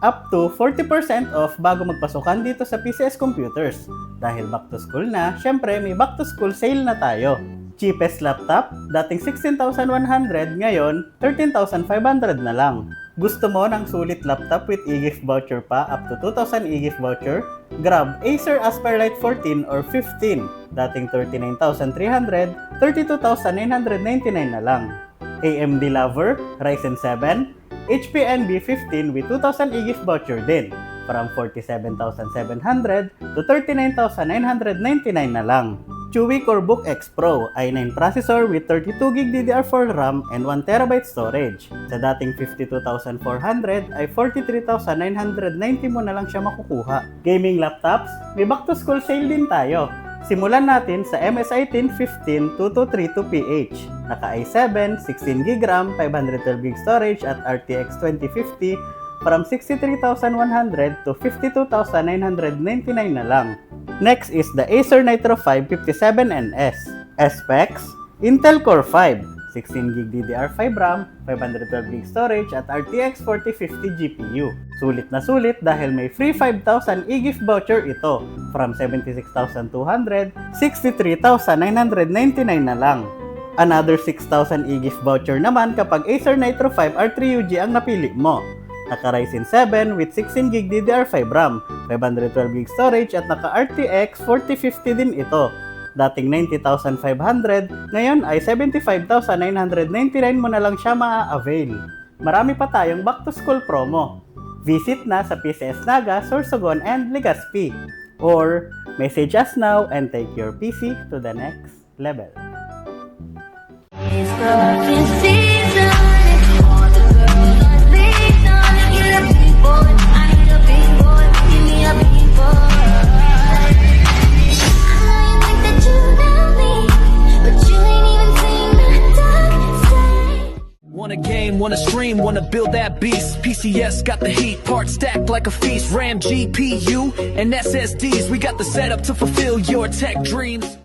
up to 40% off bago magpasukan dito sa PCS Computers. Dahil back to school na, syempre may back to school sale na tayo. Cheapest laptop, dating 16,100, ngayon 13,500 na lang. Gusto mo ng sulit laptop with e-gift voucher pa up to 2,000 e-gift voucher? Grab Acer Aspirelight 14 or 15, dating 39,300, 32,999 na lang. AMD Lover, Ryzen 7, HP Envy 15 with 2,000 e-gift voucher din, from 47,700 to 39,999 na lang. Chewy Corebook X Pro i9 processor with 32GB DDR4 RAM and 1TB storage. Sa dating 52,400 ay 43,990 mo na lang siya makukuha. Gaming laptops, may back to school sale din tayo. Simulan natin sa MSI 1015 2232PH. Naka i7, 16GB RAM, 512GB storage at RTX 2050 from 63,100 to 52,999 na lang. Next is the Acer Nitro 5 57NS. Specs, Intel Core 5, 16GB DDR5 RAM, 512GB storage at RTX 4050 GPU. Sulit na sulit dahil may free 5,000 e-gift voucher ito from 76,200, 63,999 na lang. Another 6,000 e-gift voucher naman kapag Acer Nitro 5 R3UG ang napili mo. Naka Ryzen 7 with 16GB DDR5 RAM, 512GB storage at naka RTX 4050 din ito. Dating 90,500, ngayon ay 75,999 mo na lang siya maa-avail. Marami pa tayong back to school promo. Visit na sa PCS Naga, Sorsogon and Legazpi. Or message us now and take your PC to the next level. It's the looking season. All the girls are sleeping on. Get a big boy, I need a big boy. Give me a big boy. I know you think that you know me, but you ain't even seen my dark side. Want a game, want a stream, want to build that beast. PCS got the heat, parts stacked like a feast. RAM, GPU, and SSDs, we got the setup to fulfill your tech dreams.